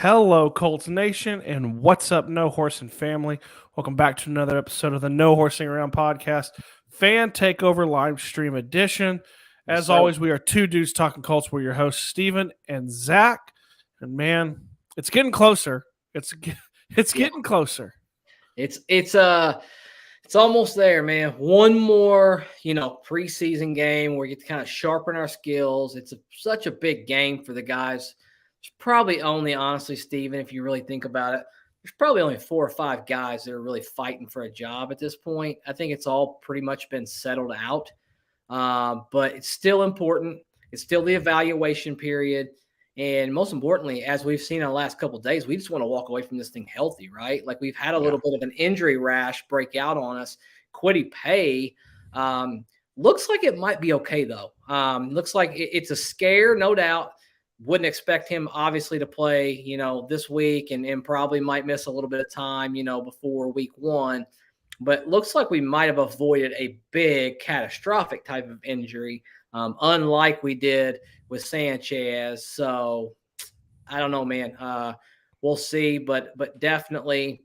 Hello, Colts Nation, and what's up, No Horsing family? Welcome back to another episode of the No Horsing Around podcast, Fan Takeover live stream edition. As always, we are two dudes talking Colts. We're your hosts, Steven and Zach. And man, it's getting closer. It's getting closer. It's almost there, man. One more, preseason game where we get to kind of sharpen our skills. It's such a big game for the guys. There's probably only, honestly, Steven, if you really think about it, there's probably only 4 or 5 guys that are really fighting for a job at this point. I think it's all pretty much been settled out. But it's still important. It's still the evaluation period. And most importantly, as we've seen in the last couple of days, we just want to walk away from this thing healthy, right? Like we've had a little bit of an injury rash break out on us. Quiddy Pay looks like it might be okay, though. Looks like it's a scare, no doubt. Wouldn't expect him, obviously, to play, this week and probably might miss a little bit of time, before week 1. But looks like we might have avoided a big catastrophic type of injury, unlike we did with Sanchez. So I don't know, man. We'll see, but definitely,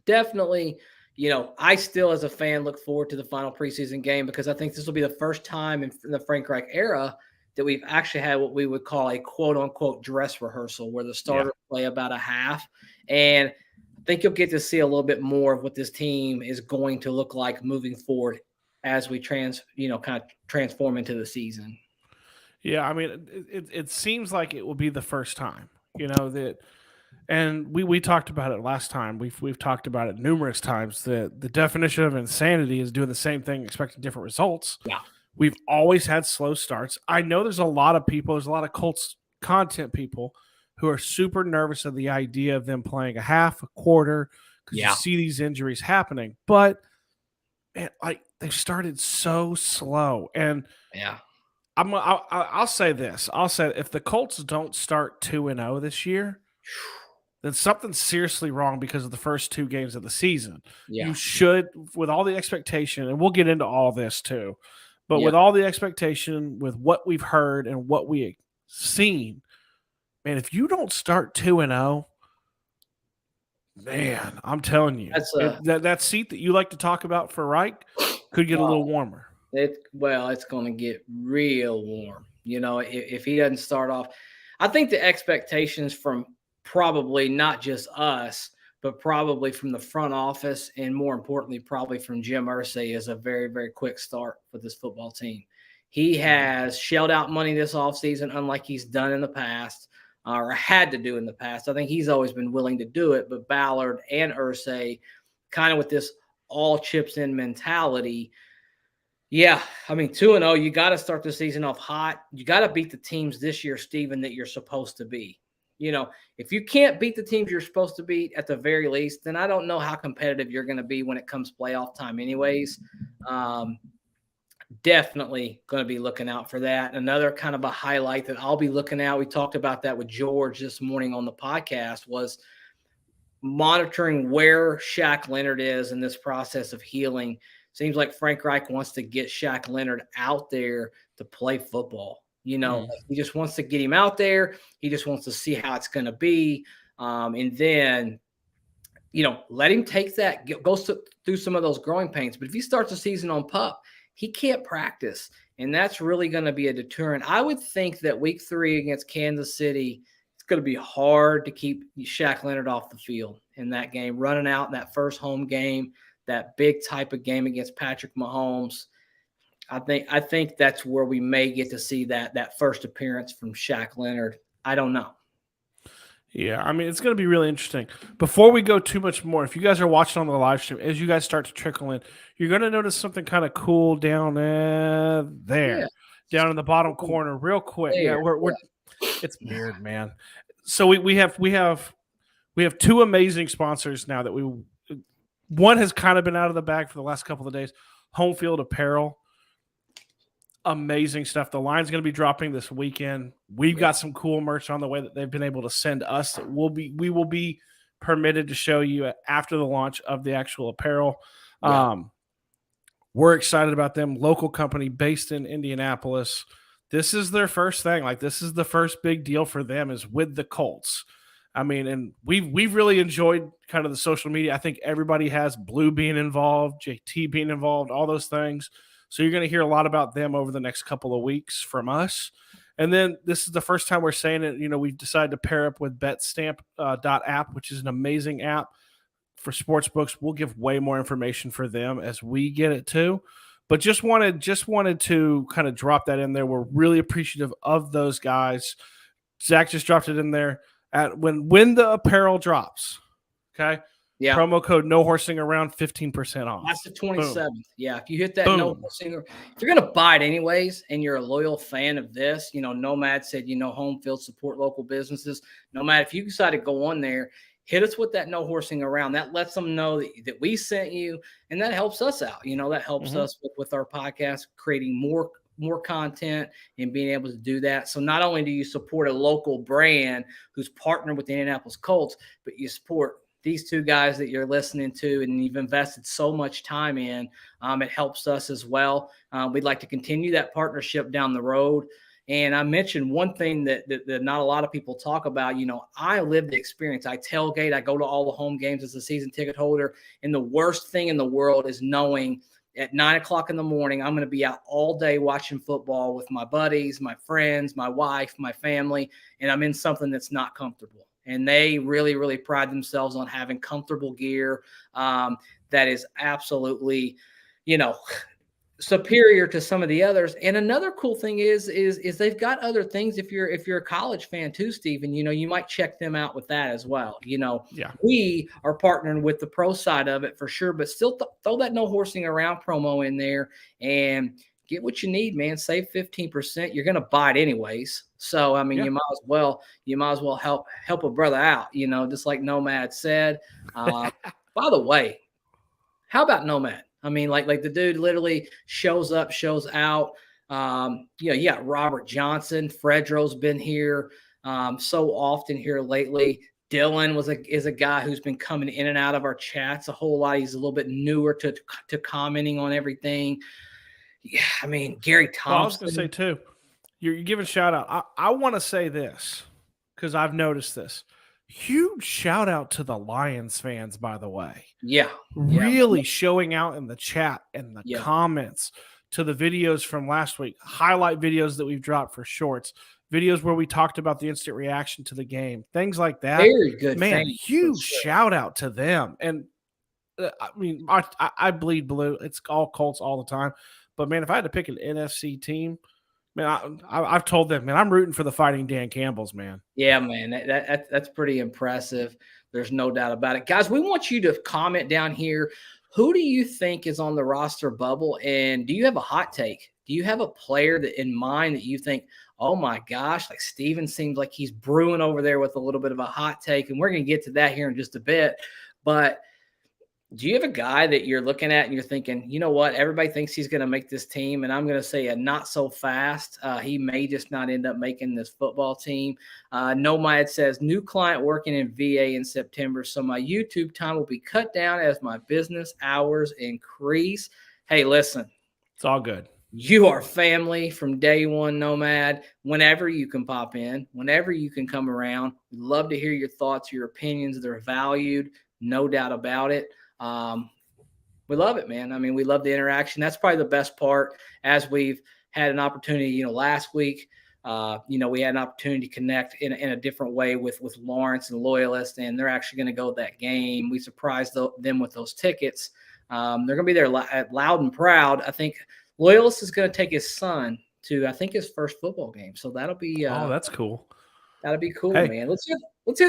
I still as a fan look forward to the final preseason game because I think this will be the first time in the Frank Reich era that we've actually had what we would call a quote unquote dress rehearsal where the starters play about a half. And I think you'll get to see a little bit more of what this team is going to look like moving forward as we kind of transform into the season. Yeah, I mean, it seems like it will be the first time, that, and we talked about it last time. We've talked about it numerous times. That the definition of insanity is doing the same thing, expecting different results. Yeah, we've always had slow starts. I know there's a lot of Colts content people who are super nervous of the idea of them playing a half, a quarter, because you see these injuries happening. But man, they've started so slow, and I'll say this. I'll say if the Colts don't start 2-0 this year, then something's seriously wrong because of the first 2 games of the season. Yeah. You should, with all the expectation, and we'll get into all this too, but with all the expectation, with what we've heard and what we've seen, man, if you don't start 2-0, man, I'm telling you, that seat that you like to talk about for Reich could get a little warmer. It's going to get real warm. If he doesn't start off, I think the expectations from probably not just us, but probably from the front office and more importantly, probably from Jim Irsay is a very, very quick start for this football team. He has shelled out money this offseason, unlike he's done in the past or had to do in the past. I think he's always been willing to do it, but Ballard and Irsay kind of with this all chips in mentality. Yeah, I mean, 2-0, you got to start the season off hot. You got to beat the teams this year, Steven, that you're supposed to be. If you can't beat the teams you're supposed to beat at the very least, then I don't know how competitive you're going to be when it comes playoff time anyways. Definitely going to be looking out for that. Another kind of a highlight that I'll be looking at, we talked about that with George this morning on the podcast, was monitoring where Shaq Leonard is in this process of healing. Seems like Frank Reich wants to get Shaq Leonard out there to play football. He just wants to get him out there. He just wants to see how it's going to be. And then, let him take that, go through some of those growing pains. But if he starts the season on PUP, he can't practice. And that's really going to be a deterrent. I would think that week 3 against Kansas City, it's going to be hard to keep Shaq Leonard off the field in that game, running out in that first home game, that big type of game against Patrick Mahomes. I think that's where we may get to see that first appearance from Shaq Leonard. I don't know. Yeah, I mean, it's going to be really interesting. Before we go too much more, if you guys are watching on the live stream, as you guys start to trickle in, you're going to notice something kind of cool down there, down in the bottom corner, real quick. Yeah, it's weird, man. So we have 2 amazing sponsors now that one has kind of been out of the bag for the last couple of days. Home Field Apparel. Amazing stuff. The line's going to be dropping this weekend. We've got some cool merch on the way that they've been able to send us that we will be permitted to show you after the launch of the actual apparel. We're excited about them. Local company based in Indianapolis. This is their first thing. This is the first big deal for them is with the Colts. I mean, and we've really enjoyed kind of the social media. I think everybody has Blue being involved, JT being involved, all those things. So you're going to hear a lot about them over the next couple of weeks from us. And then this is the first time we're saying it. We've decided to pair up with BetStamp.app, which is an amazing app for sports books. We'll give way more information for them as we get it too. But just wanted to kind of drop that in there. We're really appreciative of those guys. Zach just dropped it in there at when the apparel drops. Okay. Yeah. Promo code no horsing around 15% off. That's the 27th. Boom. Yeah. If you hit that Boom. no horsing, if you're going to buy it anyways, and you're a loyal fan of this, Nomad said, home field, support local businesses. Nomad, if you decide to go on there, hit us with that no horsing around. That lets them know that we sent you, and that helps us out. That helps us with our podcast, creating more content and being able to do that. So not only do you support a local brand who's partnered with the Indianapolis Colts, but you support these two guys that you're listening to and you've invested so much time in. It helps us as well. We'd like to continue that partnership down the road. And I mentioned one thing that not a lot of people talk about. I live the experience. I tailgate. I go to all the home games as a season ticket holder. And the worst thing in the world is knowing at 9 o'clock in the morning, I'm going to be out all day watching football with my buddies, my friends, my wife, my family, and I'm in something that's not comfortable. And they really, really pride themselves on having comfortable gear that is absolutely, superior to some of the others. And another cool thing is they've got other things. If you're a college fan too, Stephen, you might check them out with that as well. Yeah. We are partnering with the pro side of it for sure, but still throw that no horsing around promo in there and get what you need, man. Save 15%. You're going to buy it anyways. So, I mean, you might as well help a brother out, just like Nomad said. By the way, how about Nomad? I mean, like the dude literally shows up, shows out. You got Robert Johnson. Fredro's been here so often here lately. Dylan is a guy who's been coming in and out of our chats a whole lot. He's a little bit newer to commenting on everything. Yeah, I mean, Gary Thompson. Well, I was going to say too, you're giving a shout out. I want to say this because I've noticed this. Huge shout out to the Lions fans, by the way. Yeah. Really showing out in the chat and the comments to the videos from last week, highlight videos that we've dropped for shorts, videos where we talked about the instant reaction to the game, things like that. Very good. Man, huge shout out to them. And I mean, I bleed blue. It's all Colts all the time. But man, if I had to pick an NFC team, man, I've told them, man, I'm rooting for the Fighting Dan Campbells, man. Yeah, man, that's pretty impressive. There's no doubt about it. Guys, we want you to comment down here. Who do you think is on the roster bubble? And do you have a hot take? Do you have a player that in mind that you think, oh my gosh, like Steven seems like he's brewing over there with a little bit of a hot take? And we're going to get to that here in just a bit. But do you have a guy that you're looking at and you're thinking, you know what, everybody thinks he's going to make this team, and I'm going to say a not so fast. He may just not end up making this football team. Nomad says, new client working in VA in September, so my YouTube time will be cut down as my business hours increase. Hey, listen. It's all good. You are family from day one, Nomad. Whenever you can pop in, whenever you can come around, we'd love to hear your thoughts, your opinions. They're valued, no doubt about it. We love it, man. I mean, we love the interaction. That's probably the best part. As we've had an opportunity, last week, we had an opportunity to connect in a different way with Lawrence and Loyalist, and they're actually going to go to that game. We surprised them with those tickets. They're going to be there loud and proud. I think Loyalist is going to take his son to, I think, his first football game. So that'll be oh, that's cool. That'll be cool, man. Let's hear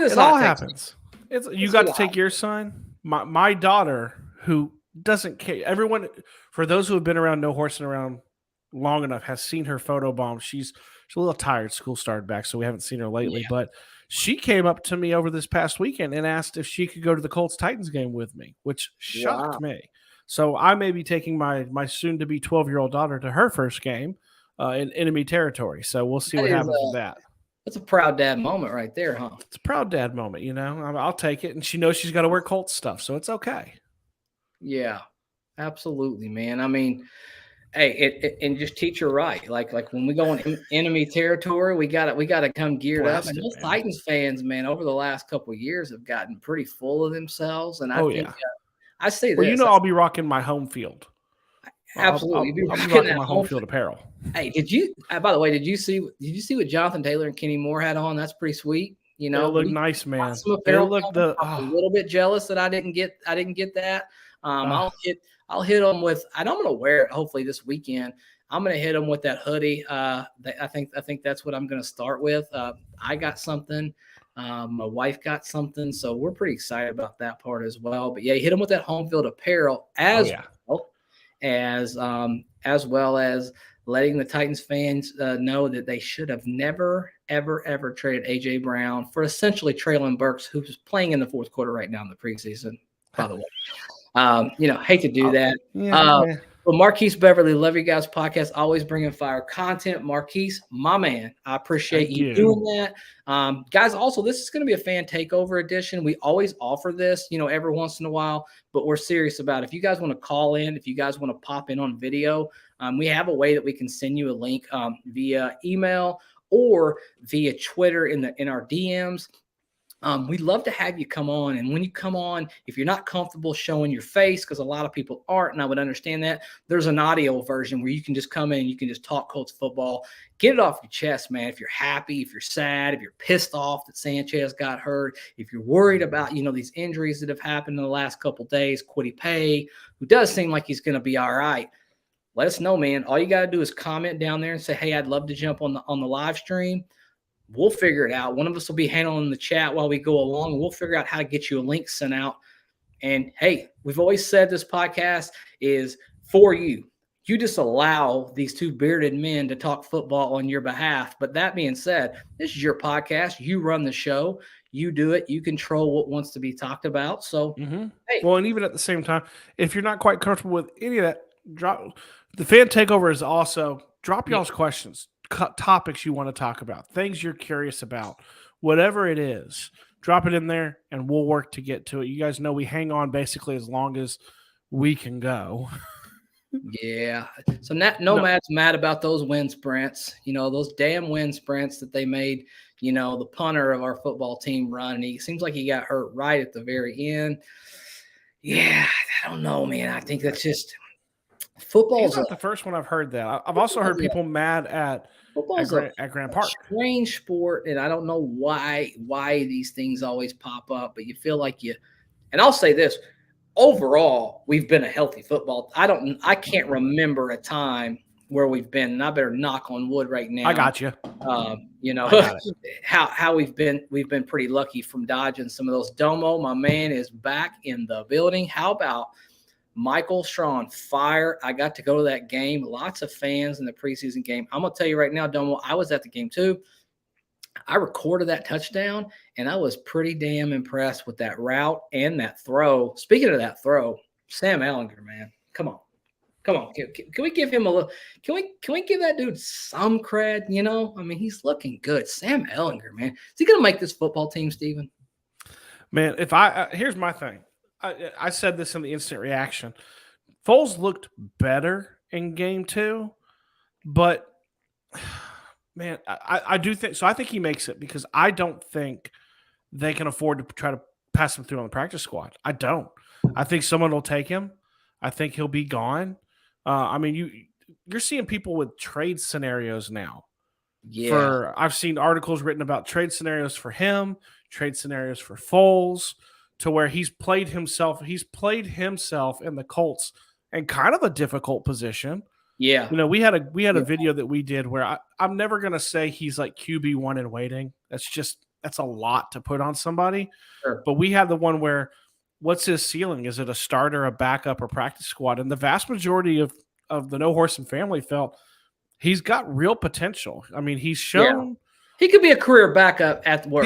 this. It all happens. You got to take your son. My daughter, who doesn't care. Everyone, for those who have been around No Horsing Around long enough, has seen her photobomb. She's a little tired. School started back, so we haven't seen her lately. Yeah. But she came up to me over this past weekend and asked if she could go to the Colts-Titans game with me, which shocked me. So I may be taking my soon-to-be 12-year-old daughter to her first game in enemy territory. So we'll see what happens with that. That's a proud dad moment right there, huh? It's a proud dad moment, I'll take it. And she knows she's got to wear Colts stuff, so it's okay. Yeah, absolutely, man. I mean, Hey, and just teach her right. Like when we go in enemy territory, we gotta come geared up. And Blast it, those man. Titans fans, man, over the last couple of years have gotten pretty full of themselves. And I Oh think yeah. I say Well, this I'll be rocking my home field. absolutely. You'd be I'll be rocking rocking that my home home. field apparel. Hey, by the way, did you see what Jonathan Taylor and Kenny Moore had on? That's pretty sweet. It looked We nice, got man. some It apparel looked coming. I'm a little bit jealous that I didn't get that. uh, I'll hit them with, and I'm gonna wear it hopefully this weekend. I'm gonna hit them with that hoodie. I think that's what I'm gonna start with. I got something. My wife got something, so we're pretty excited about that part as well. But yeah, hit them with that home field apparel oh yeah. as well as letting the Titans fans know that they should have never, ever, ever traded A.J. Brown for essentially Traylon Burks, who's playing in the fourth quarter right now in the preseason, by the way. Hate to do that. Yeah. But Marquise Beverly, love you guys podcast, always bringing fire content. Marquise, my man, I appreciate Thank you you. doing that. Guys, also, this is going to be a fan takeover edition. We always offer this, every once in a while, but we're serious about it. If you guys want to call in, if you guys want to pop in on video, we have a way that we can send you a link via email or via Twitter in our DMs. We'd love to have you come on. And when you come on, if you're not comfortable showing your face, because a lot of people aren't, and I would understand that, there's an audio version where you can just come in and you can just talk Colts football, get it off your chest, man. If you're happy, if you're sad, if you're pissed off that Sanchez got hurt, if you're worried about, these injuries that have happened in the last couple of days, Kwity Paye, who does seem like he's going to be all right. Let us know, man. All you got to do is comment down there and say, hey, I'd love to jump on the live stream. We'll figure it out. One of us will be handling the chat while we go along, and we'll figure out how to get you a link sent out. And hey, we've always said this podcast is for you. You just allow these two bearded men to talk football on your behalf. But that being said, this is your podcast. You run the show. You do it. You control what wants to be talked about. So, Hey. Well, and even at the same time, if you're not quite comfortable with any of that, drop the fan takeover is also drop y'all's questions, topics you want to talk about, things you're curious about, whatever it is. Drop it in there, and we'll work to get to it. You guys know we hang on basically as long as we can go. Yeah. So Nomad's mad about those wind sprints, those damn wind sprints that they made, the punter of our football team run. And he seems like he got hurt right at the very end. Yeah, I don't know, man. I think that's just football's not the first one I've heard that. I've also heard people mad at Grand Park. Strange sport, and I don't know why these things always pop up, but you feel like and I'll say this. Overall, we've been a healthy football. I can't remember a time where we've been, and I better knock on wood right now. I got you. How we've been pretty lucky from dodging some of those. Domo, my man, is back in the building. How about Michael Strawn? Fire. I got to go to that game. Lots of fans in the preseason game. I'm going to tell you right now, Domo, I was at the game too. I recorded that touchdown, and I was pretty damn impressed with that route and that throw. Speaking of that throw, Sam Ehlinger, man, come on. Can we give him a little? Can we give that dude some cred? I mean, he's looking good. Sam Ehlinger, man, is he going to make this football team, Steven? Man, here's my thing. I said this in the instant reaction. Foles looked better in game 2, but. Man, I do think so. I think he makes it because I don't think they can afford to try to pass him through on the practice squad. I don't. I think someone will take him. I think he'll be gone. I mean, you're seeing people with trade scenarios now. Yeah. I've seen articles written about trade scenarios for him, trade scenarios for Foles, to where he's played himself in the Colts in kind of a difficult position. Yeah. We had a video that we did where I'm never going to say he's like QB1 in waiting. That's a lot to put on somebody. Sure. But we had the one where what's his ceiling? Is it a starter, a backup, or practice squad? And the vast majority of the No Horse and family felt he's got real potential. I mean, he's shown he could be a career backup at work.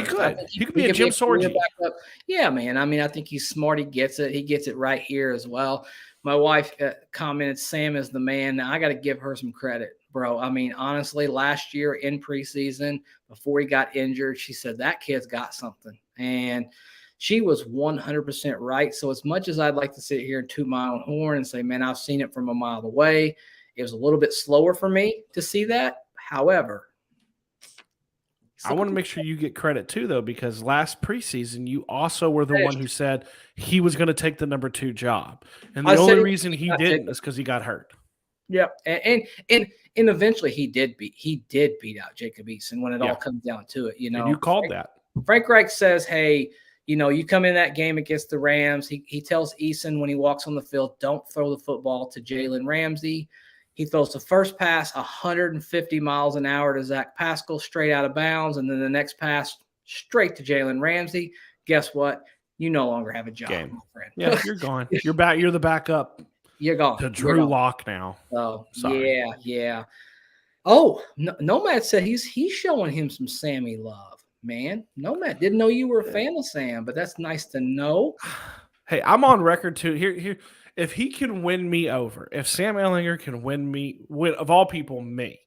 He could be a Jim Sorgi. Yeah, man. I mean, I think he's smart. He gets it. He gets it right here as well. My wife commented, Sam is the man. Now, I got to give her some credit, bro. I mean, honestly, last year in preseason, before he got injured, she said, that kid's got something. And she was 100% right. So as much as I'd like to sit here and toot my own horn and say, man, I've seen it from a mile away, It was a little bit slower for me to see that. However, I want to make sure you get credit too, though, because last preseason you also were the one who said he was going to take the number 2 job, and the only reason he didn't is because he got hurt. Yep, and eventually he did beat out Jacob Eason when it all comes down to it. And you called that. Frank Reich says, "Hey, you come in that game against the Rams." He tells Eason when he walks on the field, "Don't throw the football to Jalen Ramsey." He throws the first pass 150 miles an hour to Zach Pascal straight out of bounds, and then the next pass straight to Jalen Ramsey. Guess what? You no longer have a job, my friend. Yeah, you're gone. You're back. You're the backup. You're gone. To Drew Lock now. Oh, sorry. Yeah. Oh, Nomad said he's showing him some Sammy love, man. Nomad didn't know you were a fan of Sam, but that's nice to know. Hey, I'm on record too. Here. If he can win me over, if Sam Ehlinger can win of all people, me,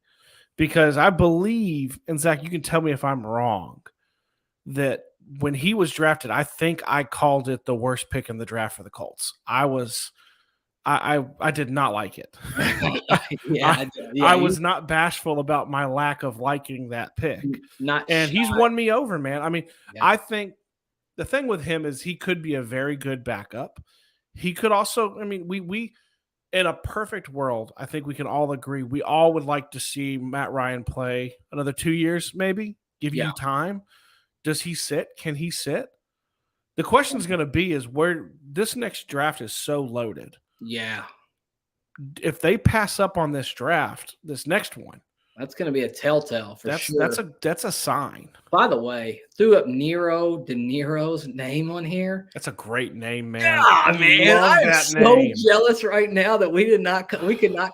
because I believe, and Zach, you can tell me if I'm wrong, that when he was drafted, I think I called it the worst pick in the draft for the Colts. I did not like it. I was not bashful about my lack of liking that pick. He's won me over, man. I mean, I think the thing with him is he could be a very good backup. He could also, I mean, we in a perfect world, I think we can all agree, we all would like to see Matt Ryan play another 2 years, maybe, give you time. Does he sit? Can he sit? The question is going to be is where this next draft is so loaded. Yeah. If they pass up on this draft, this next one, that's going to be a telltale for sure. That's a sign. By the way, threw up Nero De Niro's name on here. That's a great name, man. Yeah, man, I'm so jealous right now that we could not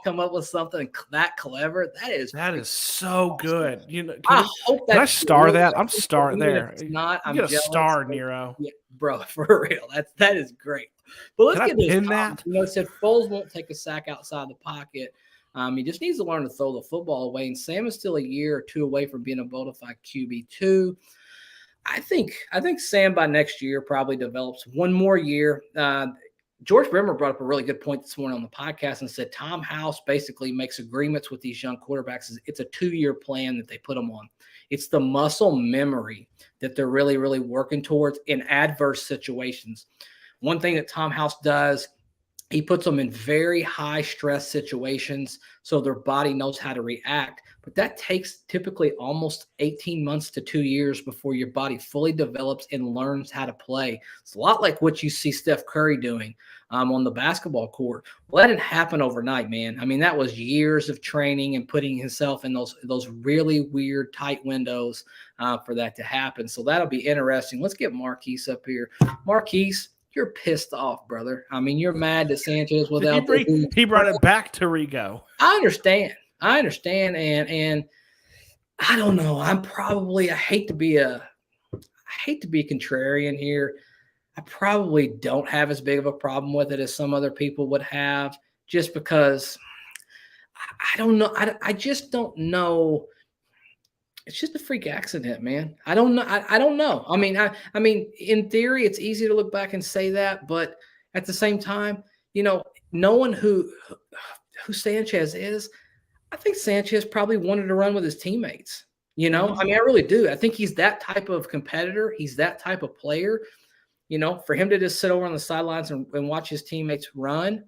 come up with something that clever. That is so good. Can I star that? I'm starting there. It's not. I'm a star, Nero. Yeah, bro, for real. That is great. But let's get this. That? It said Foles won't take a sack outside the pocket. He just needs to learn to throw the football away. And Sam is still a year or two away from being a bona fide QB2. I think Sam by next year probably develops one more year. George Brimmer brought up a really good point this morning on the podcast and said Tom House basically makes agreements with these young quarterbacks. It's a 2-year plan that they put them on. It's the muscle memory that they're really, really working towards in adverse situations. One thing that Tom House does, he puts them in very high stress situations so their body knows how to react. But that takes typically almost 18 months to 2 years before your body fully develops and learns how to play. It's a lot like what you see Steph Curry doing on the basketball court. Well, that didn't happen overnight, man. I mean, that was years of training and putting himself in those really weird tight windows for that to happen. So that'll be interesting. Let's get Marquise up here. Marquise, you're pissed off, brother. I mean, you're mad that Sanchez without he brought it back to Rigo. I understand. And I don't know. I hate to be a contrarian here. I probably don't have as big of a problem with it as some other people would have, just because I don't know. I just don't know. It's just a freak accident, man. I don't know. I don't know. I mean, in theory, it's easy to look back and say that, but at the same time, knowing who Sanchez is, I think Sanchez probably wanted to run with his teammates. I mean, I really do. I think he's that type of competitor. He's that type of player. For him to just sit over on the sidelines and watch his teammates run,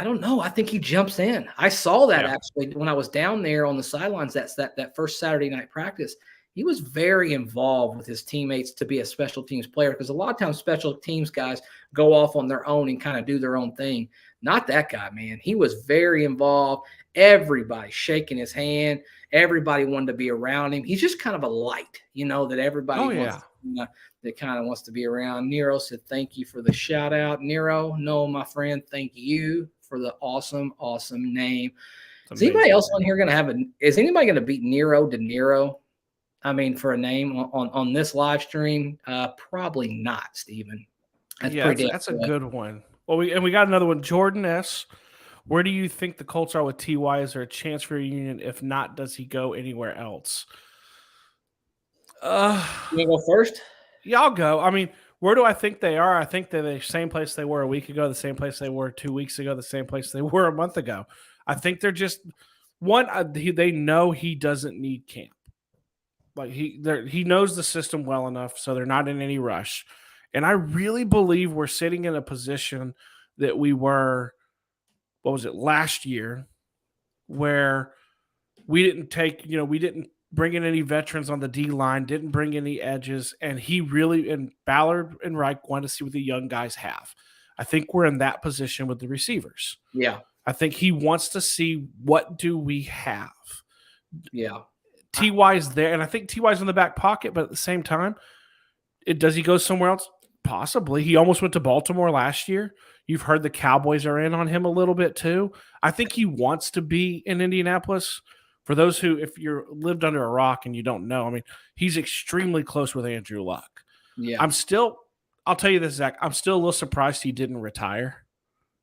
I don't know. I think he jumps in. I saw that actually when I was down there on the sidelines. That first Saturday night practice. He was very involved with his teammates to be a special teams player, because a lot of times special teams guys go off on their own and kind of do their own thing. Not that guy, man. He was very involved. Everybody shaking his hand. Everybody wanted to be around him. He's just kind of a light, that everybody wants. That kind of wants to be around. Nero said, "Thank you for the shout out." Nero, no, my friend, thank you for the awesome name. Is anybody else on here going to have is anybody going to beat Nero De Niro? I mean, for a name on this live stream? Probably not, Steven. That's a good one. Well, we got another one. Jordan S. Where do you think the Colts are with T.Y.? Is there a chance for a reunion? If not, does he go anywhere else? You want to go first? Yeah, I'll go. I mean, where do I think they are? I think they're the same place they were a week ago, the same place they were 2 weeks ago, the same place they were a month ago. I think they're just they know he doesn't need camp. Like he knows the system well enough, so they're not in any rush. And I really believe we're sitting in a position that we were, what was it, last year, where we didn't bring in any veterans on the D line, didn't bring any edges, and Ballard and Reich wanted to see what the young guys have. I think we're in that position with the receivers. Yeah. I think he wants to see, what do we have? Yeah. TY's there, and I think TY's in the back pocket, but at the same time, does he go somewhere else? Possibly. He almost went to Baltimore last year. You've heard the Cowboys are in on him a little bit too. I think he wants to be in Indianapolis. For those who, if you're lived under a rock and you don't know, I mean, he's extremely close with Andrew Luck. Yeah. I'll tell you this, Zach, I'm still a little surprised he didn't retire.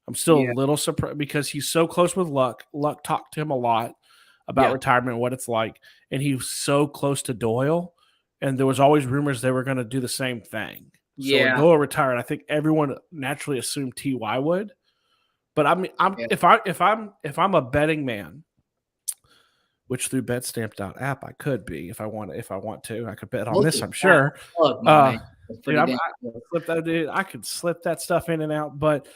I'm still a little surprised because he's so close with Luck. Luck talked to him a lot about retirement and what it's like. And he was so close to Doyle. And there was always rumors they were going to do the same thing. So when Doyle retired, I think everyone naturally assumed TY would. But I mean, if I'm a betting man, which through BetStamp app I could be if I want to. I could bet on this, I'm sure. I could slip that stuff in and out, but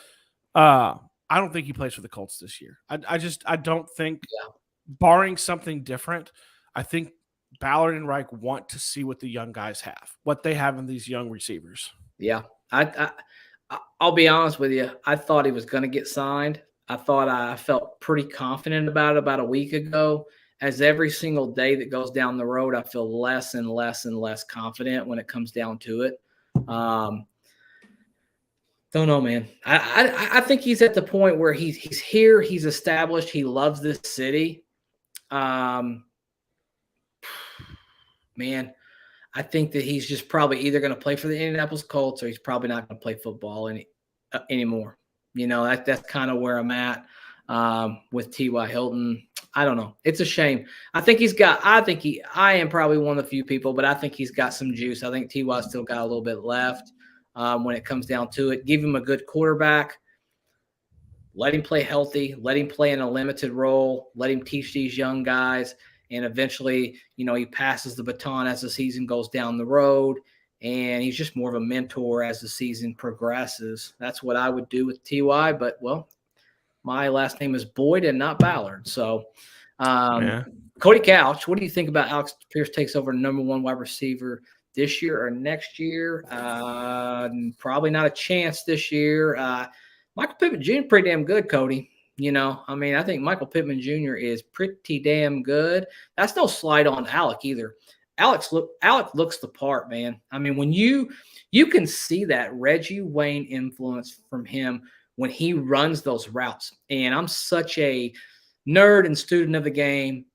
I don't think he plays for the Colts this year. I don't think, barring something different, I think Ballard and Reich want to see what the young guys have, what they have in these young receivers. Yeah. I'll be honest with you. I thought he was going to get signed. I felt pretty confident about it about a week ago. As every single day that goes down the road, I feel less and less and less confident when it comes down to it. Don't know, man. I think he's at the point where he's here, he's established, he loves this city. Man, I think that he's just probably either going to play for the Indianapolis Colts or he's probably not going to play football anymore. You know, that's kind of where I'm at with T.Y. Hilton. I don't know. It's a shame. I am probably one of the few people, but I think he's got some juice. I think T.Y. still got a little bit left when it comes down to it. Give him a good quarterback. Let him play healthy. Let him play in a limited role. Let him teach these young guys. And eventually, you know, he passes the baton as the season goes down the road. And he's just more of a mentor as the season progresses. That's what I would do with T.Y. But, well, my last name is Boyd and not Ballard. So, Cody Couch, what do you think about Alex Pierce takes over number one wide receiver this year or next year? Probably not a chance this year. Michael Pittman Jr. pretty damn good, Cody. You know, I mean, I think Michael Pittman Jr. is pretty damn good. That's no slight on Alec either. Alec looks the part, man. I mean, when you can see that Reggie Wayne influence from him when he runs those routes. And I'm such a nerd and student of the game.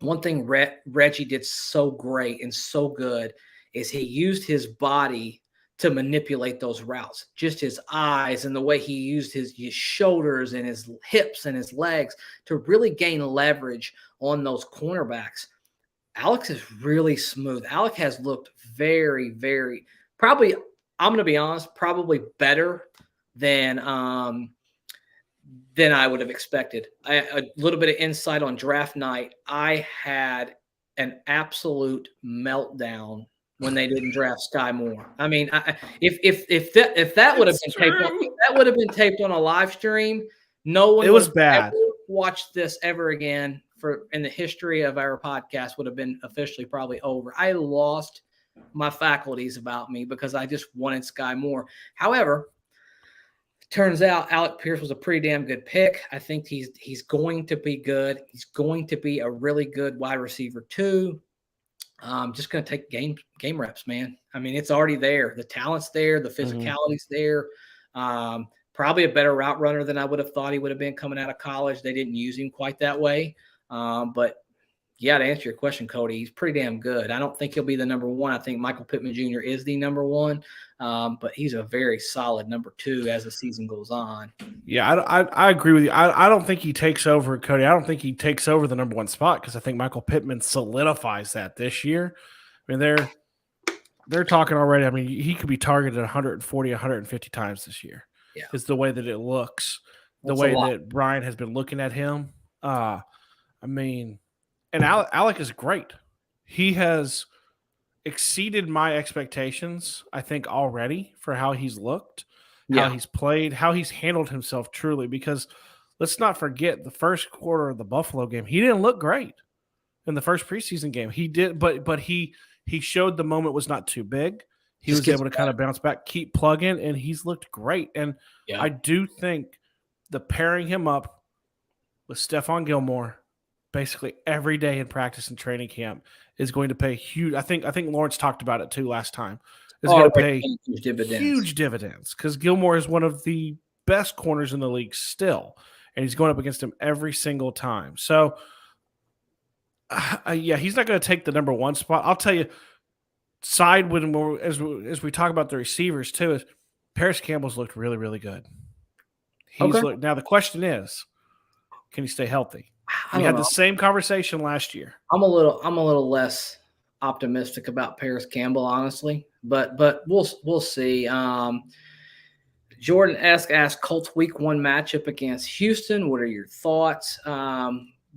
One thing Reggie did so great and so good is he used his body to manipulate those routes. Just his eyes and the way he used his shoulders and his hips and his legs to really gain leverage on those cornerbacks. Alex is really smooth. Alex has looked very, very, probably, I'm going to be honest, probably better than I would have expected. A little bit of insight on draft night. I had an absolute meltdown when they didn't draft Sky Moore. I mean, if that would have been taped on a live stream, no one was bad. Watched this ever again in the history of our podcast would have been officially probably over. I lost my faculties about me because I just wanted Sky Moore. However, turns out Alec Pierce was a pretty damn good pick. I think he's going to be good. He's going to be a really good wide receiver too. Just going to take game reps, man. I mean, it's already there. The talent's there. The physicality's there. Probably a better route runner than I would have thought he would have been coming out of college. They didn't use him quite that way. But yeah, to answer your question, Cody, he's pretty damn good. I don't think he'll be the number one. I think Michael Pittman Jr. is the number one, but he's a very solid number two as the season goes on. Yeah, I agree with you. I don't think he takes over, Cody. I don't think he takes over the number one spot because I think Michael Pittman solidifies that this year. I mean, they're talking already. I mean, he could be targeted 140, 150 times this year. Yeah, is the way that it looks, the way that Brian has been looking at him. I mean, and Alec is great. He has exceeded my expectations, I think, already for how he's looked, how Yeah. he's played, how he's handled himself truly. Because let's not forget the first quarter of the Buffalo game, he didn't look great in the first preseason game. He did, but he showed the moment was not too big. He Just was gets able to kind better. of bounce back, keep plugging, and he's looked great. And Yeah. I do think the pairing him up with Stephon Gilmore basically every day in practice and training camp is going to pay huge. I think Lawrence talked about it too last time. Is going to Already pay paying huge dividends. huge dividends because Gilmore is one of the best corners in the league still, and he's going up against him every single time. So, yeah, he's not going to take the number one spot. I'll tell you, side when as we talk about the receivers too, is Paris Campbell's looked really, really good. He's Okay. looked. Now the question is, can he stay healthy? I We don't had know. the same conversation last year. I'm a little less optimistic about Paris Campbell, honestly, but we'll see. Jordan asked Colts Week 1 matchup against Houston. What are your thoughts?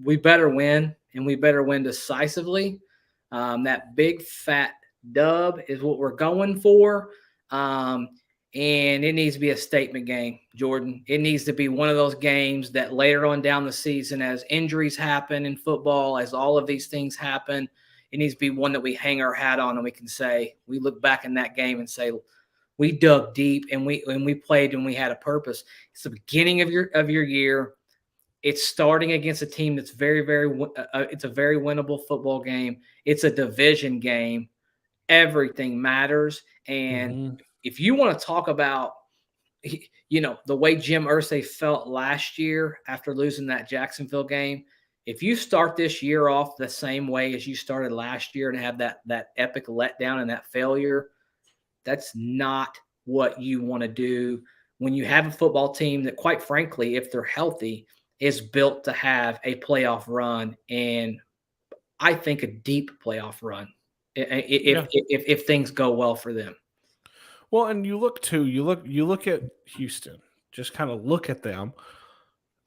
We better win, and we better win decisively. That big fat dub is what we're going for. And it needs to be a statement game, Jordan. It needs to be one of those games that later on down the season, as injuries happen in football, as all of these things happen, it needs to be one that we hang our hat on and we can say, we look back in that game and say, we dug deep and we played and we had a purpose. It's the beginning of your year. It's starting against a team that's it's a very winnable football game. It's a division game. Everything matters. And Mm-hmm. if you want to talk about, the way Jim Irsay felt last year after losing that Jacksonville game, if you start this year off the same way as you started last year and have that epic letdown and that failure, that's not what you want to do when you have a football team that, quite frankly, if they're healthy, is built to have a playoff run, and I think a deep playoff run if things go well for them. Well, and you look at Houston. Just kind of look at them.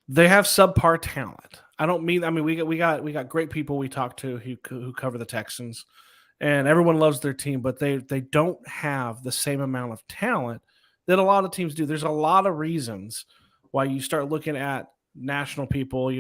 They have subpar talent. I mean we got great people we talk to who cover the Texans, and everyone loves their team, but they don't have the same amount of talent that a lot of teams do. There's a lot of reasons why you start looking at national people,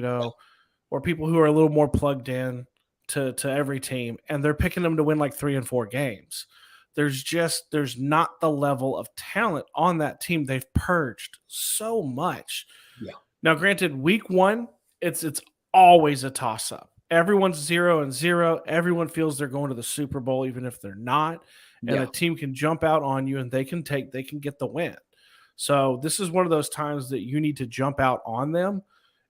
or people who are a little more plugged in to every team, and they're picking them to win like 3 and 4 games. There's not the level of talent on that team. They've purged so much. Yeah. Now, granted, week 1, it's always a toss up. Everyone's 0-0. Everyone feels they're going to the Super Bowl, even if they're not. And a team can jump out on you and they can get the win. So this is one of those times that you need to jump out on them.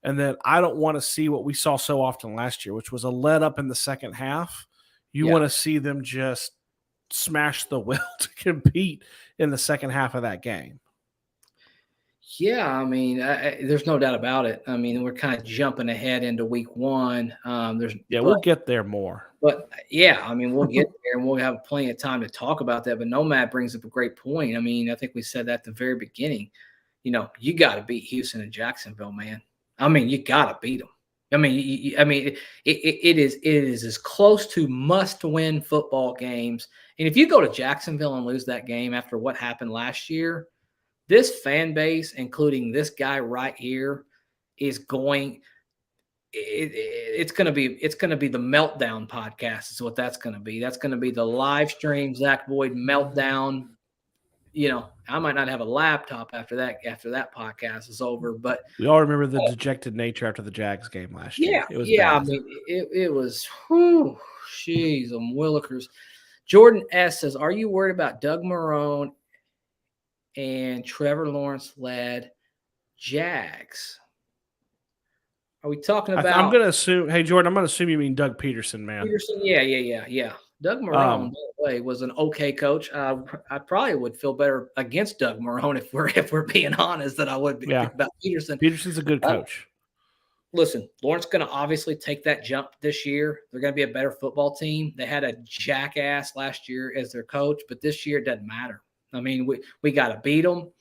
And then I don't want to see what we saw so often last year, which was a let up in the second half. You want to see them just smash the will to compete in the second half of that game. Yeah, I mean, there's no doubt about it. I mean, we're kind of jumping ahead into week 1. We'll get there more. But yeah, I mean, we'll get there and we'll have plenty of time to talk about that. But Nomad brings up a great point. I mean, I think we said that at the very beginning. You got to beat Houston and Jacksonville, man. I mean, you got to beat them. I mean, it is as close to must-win football games. And if you go to Jacksonville and lose that game after what happened last year, this fan base, including this guy right here, is going. It's going to be the meltdown podcast. Is what that's going to be. That's going to be the live stream Zach Boyd meltdown. I might not have a laptop after that podcast is over, but we all remember the dejected nature after the Jags game last year. It was bad. I mean, it was, jeez, willikers. Jordan S says, "Are you worried about Doug Marrone and Trevor Lawrence led Jags?" Are we talking about? I'm going to assume. Hey, Jordan, I'm going to assume you mean Doug Peterson, man. Peterson, yeah. Doug Marrone, by the way, was an okay coach. I probably would feel better against Doug Marrone if we're being honest than I would be about Peterson. Peterson's a good coach. Listen, Lawrence going to obviously take that jump this year. They're going to be a better football team. They had a jackass last year as their coach, but this year it doesn't matter. I mean, we got to beat them.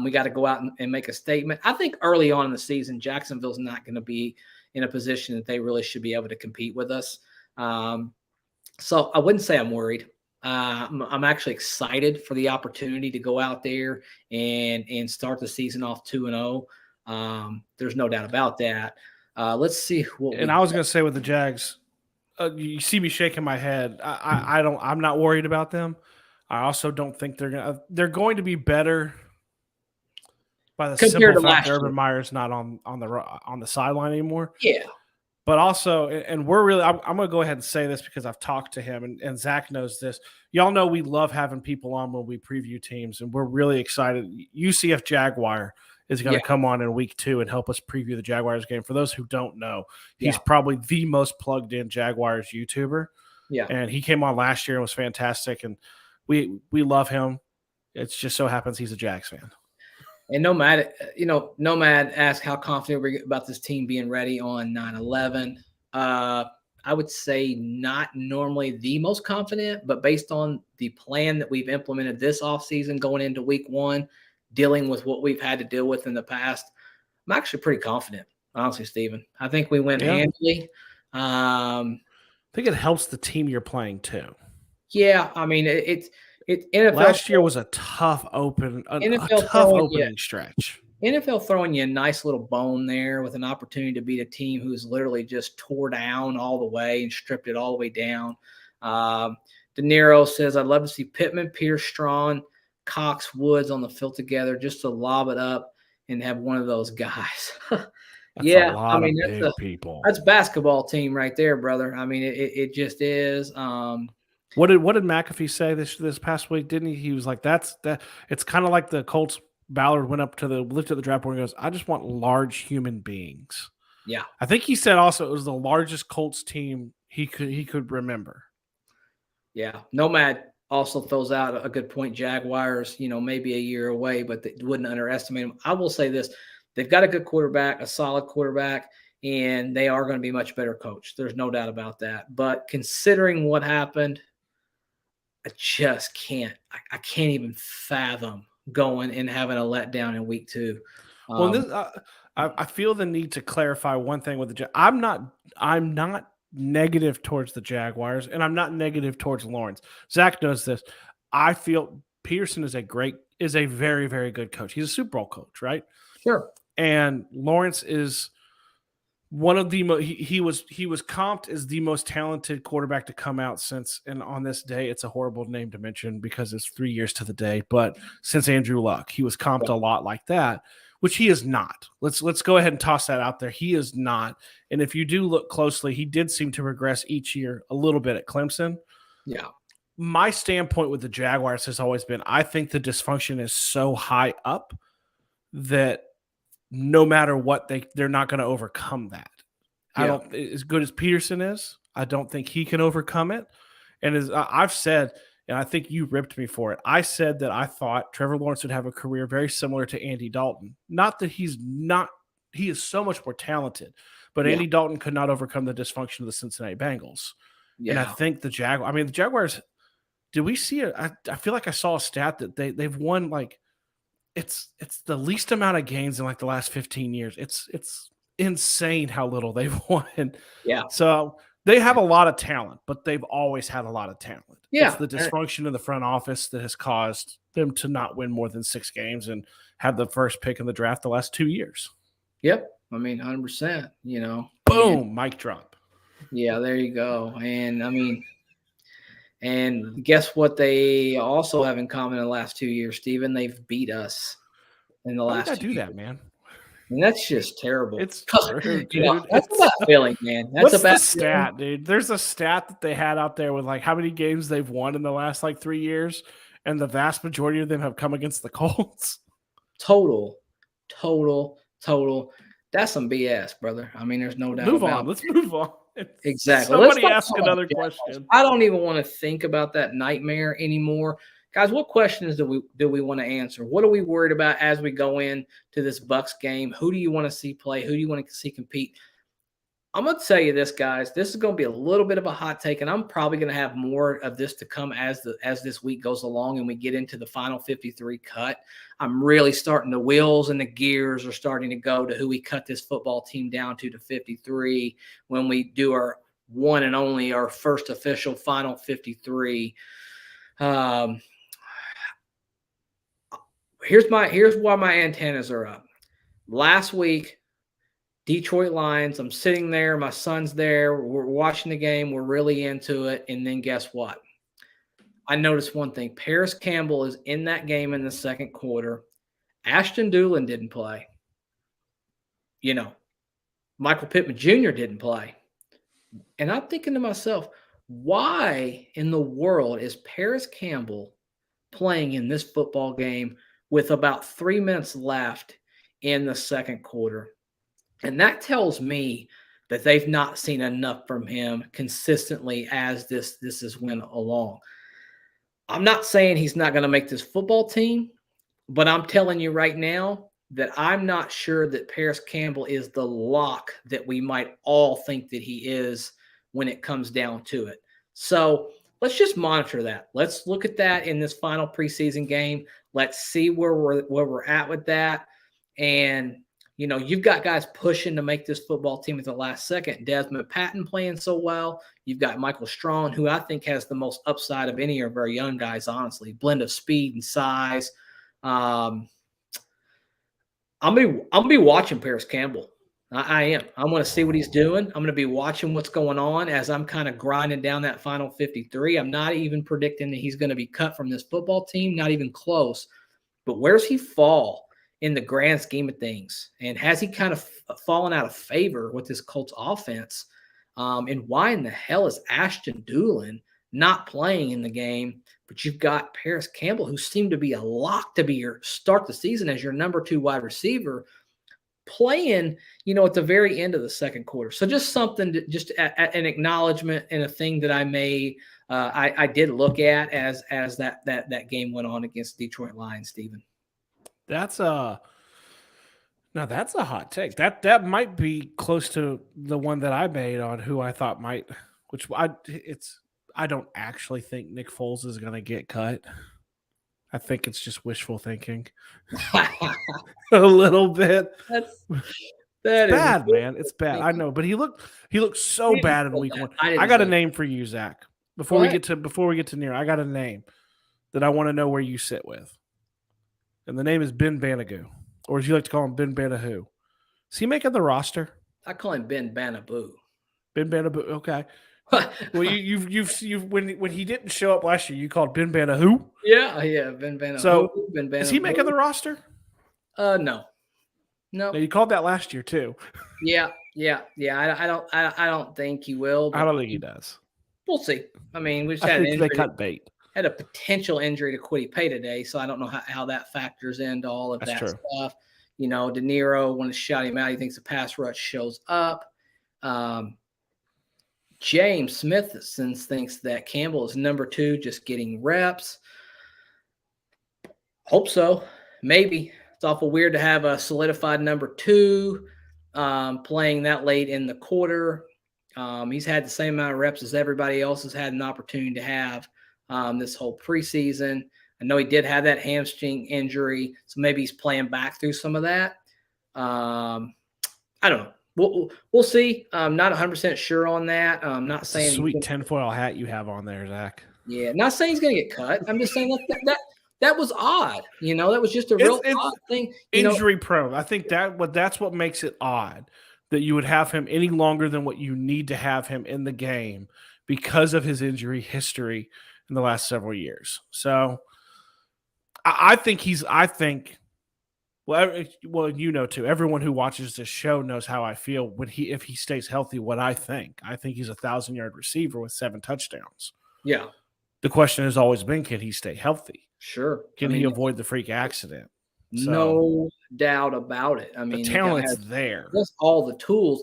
We got to go out and make a statement. I think early on in the season, Jacksonville's not going to be in a position that they really should be able to compete with us. So I wouldn't say I'm worried. I'm actually excited for the opportunity to go out there and start the season off 2-0. There's no doubt about that. Let's see what. And I was going to say with the Jags, you see me shaking my head. I'm not worried about them. I also don't think they're going to be better by the compared simple to fact last Urban year. Meyer's not on the sideline anymore. Yeah. But also, and we're really, I'm going to go ahead and say this because I've talked to him, and Zach knows this. Y'all know we love having people on when we preview teams, and we're really excited. UCF Jaguar is going to come on in week 2 and help us preview the Jaguars game. For those who don't know, he's probably the most plugged in Jaguars YouTuber. Yeah. And he came on last year and was fantastic, and we love him. It's just so happens he's a Jags fan. And Nomad asked how confident we're about this team being ready on 9/11. I would say not normally the most confident, but based on the plan that we've implemented this offseason going into week 1, dealing with what we've had to deal with in the past, I'm actually pretty confident, honestly, Steven. I think we went handily. I think it helps the team you're playing too. Yeah, I mean NFL last year was a tough opening stretch. NFL throwing you a nice little bone there with an opportunity to beat a team who's literally just tore down all the way and stripped it all the way down. De Niro says, I'd love to see Pittman, Pierce, Strawn, Cox, Woods on the field together just to lob it up and have one of those guys. That's a lot of big people. That's basketball team right there, brother. I mean, it just is. What did McAfee say this past week? Didn't he? He was like, "That it's kind of like the Colts." Ballard went up to lifted the draft board and goes, "I just want large human beings." Yeah, I think he said also it was the largest Colts team he could remember. Yeah, Nomad also throws out a good point. Jaguars, maybe a year away, but they wouldn't underestimate them. I will say this: they've got a good quarterback, a solid quarterback, and they are going to be much better coached. There's no doubt about that. But considering what happened, I just can't. I can't even fathom going and having a letdown in week 2. I feel the need to clarify one thing with the I'm not negative towards the Jaguars, and I'm not negative towards Lawrence. Zach knows this. I feel Peterson is a very, very good coach. He's a Super Bowl coach, right? Sure. And Lawrence is one of the he was comped as the most talented quarterback to come out since, and on this day, it's a horrible name to mention because it's 3 years to the day, but since Andrew Luck, he was comped a lot like that, which he is not. Let's go ahead and toss that out there. He is not. And if you do look closely, he did seem to regress each year a little bit at Clemson. Yeah. My standpoint with the Jaguars has always been, I think the dysfunction is so high up that no matter what, they're not going to overcome that. Yeah. I don't, as good as Peterson is, I don't think he can overcome it. And as I've said, and I think you ripped me for it, I said that I thought Trevor Lawrence would have a career very similar to Andy Dalton. Not that he is so much more talented, but Andy Dalton could not overcome the dysfunction of the Cincinnati Bengals. Yeah. And I think the Jaguars, did we see it? I feel like I saw a stat that they've won like, it's the least amount of games in like the last 15 years. It's insane how little they've won. Yeah. So they have a lot of talent, but they've always had a lot of talent. Yeah. It's the dysfunction in the front office that has caused them to not win more than 6 games and have the first pick in the draft the last 2 years. Yep. I mean, 100%, Boom, mic drop. Yeah, there you go. And I mean, and guess what they also have in common in the last 2 years, Steven? They've beat us in the last 2 years. That, man? And that's just terrible. It's true, dude. That's a bad feeling, man. That's a bad stat, dude. There's a stat that they had out there with like how many games they've won in the last like 3 years, and the vast majority of them have come against the Colts. Total. That's some BS, brother. I mean, there's no doubt about it. Let's move on. Exactly. Somebody ask another question. I don't even want to think about that nightmare anymore. Guys, what questions do we want to answer? What are we worried about as we go in to this Bucs game? Who do you want to see play? Who do you want to see compete? I'm going to tell you this, guys. This is going to be a little bit of a hot take, and I'm probably going to have more of this to come as this week goes along and we get into the final 53 cut. I'm really starting, the wheels and the gears are starting to go to who we cut this football team down to 53 when we do our one and only, our first official final 53. Here's why my antennas are up. Last week, Detroit Lions, I'm sitting there, my son's there, we're watching the game, we're really into it, and then guess what? I noticed one thing. Paris Campbell is in that game in the second quarter. Ashton Doolin didn't play. Michael Pittman Jr. didn't play. And I'm thinking to myself, why in the world is Paris Campbell playing in this football game with about 3 minutes left in the second quarter? And that tells me that they've not seen enough from him consistently as this has went along. I'm not saying he's not going to make this football team, but I'm telling you right now that I'm not sure that Paris Campbell is the lock that we might all think that he is when it comes down to it. So let's just monitor that. Let's look at that in this final preseason game. Let's see where we're at with that. And you've got guys pushing to make this football team at the last second. Desmond Patton playing so well. You've got Michael Strachan, who I think has the most upside of any of our young guys, honestly. Blend of speed and size. I'm gonna be watching Paris Campbell. I am. I want to see what he's doing. I'm going to be watching what's going on as I'm kind of grinding down that final 53. I'm not even predicting that he's going to be cut from this football team, not even close. But where's he fall in the grand scheme of things? And has he kind of fallen out of favor with this Colts offense? And why in the hell is Ashton Doolin not playing in the game? But you've got Paris Campbell, who seemed to be a lock to be your start the season as your number 2 wide receiver, playing, at the very end of the second quarter. So just something to an acknowledgement and a thing that I did look at as that game went on against Detroit Lions, Stephen. That's a hot take. That might be close to the one that I made on who I thought might, I don't actually think Nick Foles is going to get cut. I think it's just wishful thinking. A little bit. That's bad, man. It's bad. I know, but he looked so bad in week 1. I got a name for you, Zach. Before we get to Nero, I got a name that I want to know where you sit with. And the name is Ben Banagoo. Or as you like to call him, Ben Banahoo. Is he making the roster? I call him Ben Banaboo. Ben Banaboo, okay. Well, you've when he didn't show up last year, you called Ben Banahoo? Yeah, Ben Banahoo. So is he making the roster? No. No, you called that last year too. Yeah. I don't think he will. I don't think he does. We'll see. I mean, we just had an injury. They cut bait. Had a potential injury to Kwity Paye today, so I don't know how that factors into all of that stuff. De Niro, when to shout him out, he thinks the pass rush shows up. James Smithson thinks that Campbell is number 2, just getting reps. Hope so. Maybe. It's awful weird to have a solidified number 2 playing that late in the quarter. He's had the same amount of reps as everybody else has had an opportunity to have this whole preseason. I know he did have that hamstring injury, so maybe he's playing back through some of that. I don't know. We'll see. I'm not 100% sure on that. I'm not saying sweet tinfoil hat you have on there, Zach. Yeah, not saying he's going to get cut. I'm just saying that was odd. That was just a real odd thing. Injury prone. I think that's what makes it odd that you would have him any longer than what you need to have him in the game because of his injury history in the last several years. So I think too. Everyone who watches this show knows how I feel if he stays healthy. What I think he's a 1,000-yard receiver with 7 touchdowns. Yeah. The question has always been, can he stay healthy? Sure. Can he avoid the freak accident? No doubt about it. I mean, the talent's there. Just all the tools,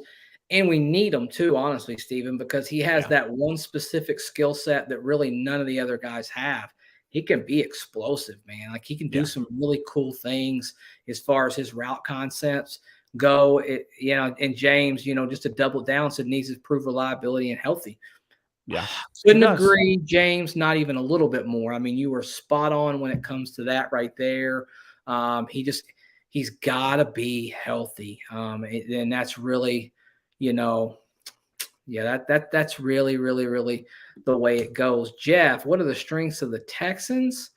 and we need them too, honestly, Stephen, because he has that one specific skill set that really none of the other guys have. He can be explosive, man. Like he can do some really cool things as far as his route concepts. go. And James, just to double down, said needs to prove reliability and healthy. Yeah. Couldn't agree, James, not even a little bit more. I mean, you were spot on when it comes to that right there. He's got to be healthy. And that's really, that's really, really, really the way it goes. Jeff, what are the strengths of the Texans?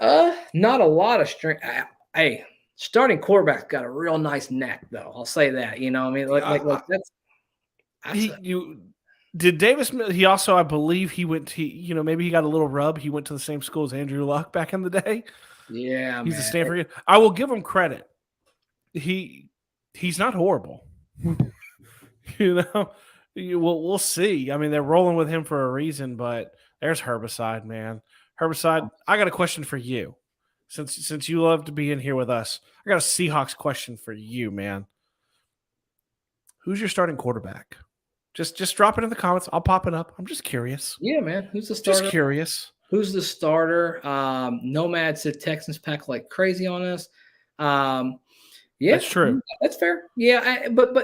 Not a lot of strength. Hey, starting quarterback's got a real nice neck, though. I'll say that. I mean, like that's did Davis. He also, I believe, he went to, maybe he got a little rub. He went to the same school as Andrew Luck back in the day. Yeah, he's a Stanford. I will give him credit. He's not horrible. We'll see. I mean, they're rolling with him for a reason, but there's Herbicide, man. Herbicide, I got a question for you. Since you love to be in here with us, I got a Seahawks question for you, man. Who's your starting quarterback? Just drop it in the comments. I'll pop it up. I'm just curious. Yeah, man. Who's the starter? Just curious. Who's the starter? Nomad said Texans pack like crazy on us. Yeah, that's true. That's fair. Yeah, but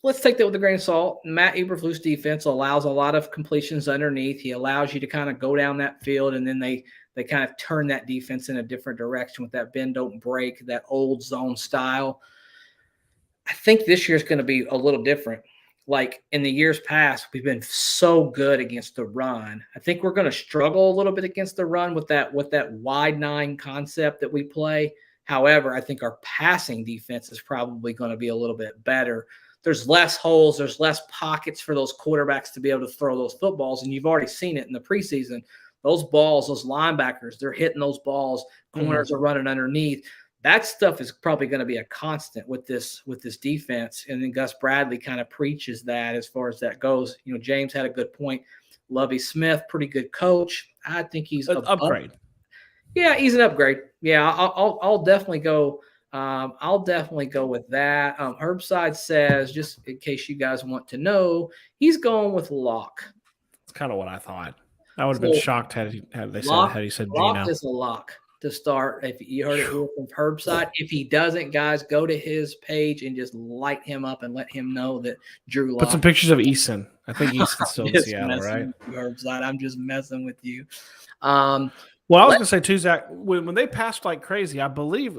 let's take that with a grain of salt. Matt Eberflus defense allows a lot of completions underneath. He allows you to kind of go down that field, and then they kind of turn that defense in a different direction with that bend, don't break, that old zone style. I think this year's going to be a little different. Like in the years past, we've been so good against the run. I think we're going to struggle a little bit against the run with that wide nine concept that we play. However, I think our passing defense is probably going to be a little bit better. There's less holes. There's less pockets for those quarterbacks to be able to throw those footballs. And you've already seen it in the preseason. Those balls, those linebackers, they're hitting those balls. Corners are running underneath. That stuff is probably going to be a constant with this defense. And then Gus Bradley kind of preaches that as far as that goes. James had a good point. Lovie Smith, pretty good coach. I think he's an upgrade. Yeah, he's an upgrade. Yeah, I'll definitely go. I'll definitely go with that. Herbside says, just in case you guys want to know, he's going with Locke. That's kind of what I thought. I would have been shocked had he said Gino. Locke is a lock to start. If you heard it here from Herbside, if he doesn't, guys, go to his page and just light him up and let him know that Drew Locke. Put some pictures of Eason. I think Eason's still in Seattle, right? Herbside, I'm just messing with you. Well, I was going to say too, Zach, when they passed like crazy, I believe,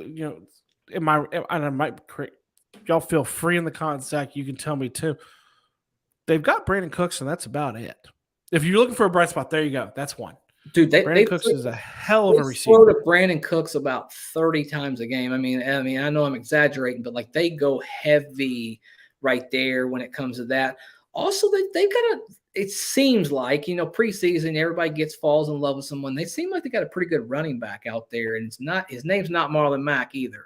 y'all feel free in the comments, Zach, you can tell me too. They've got Brandon Cooks, and that's about it. If you're looking for a bright spot, there you go. That's one. Dude, Brandon Cooks is a hell of a receiver. They throw to Brandon Cooks about 30 times a game. I mean, I know I'm exaggerating, but like they go heavy right there when it comes to that. Also, they've got it seems like, preseason, everybody falls in love with someone. They seem like they got a pretty good running back out there, and his name's not Marlon Mack either.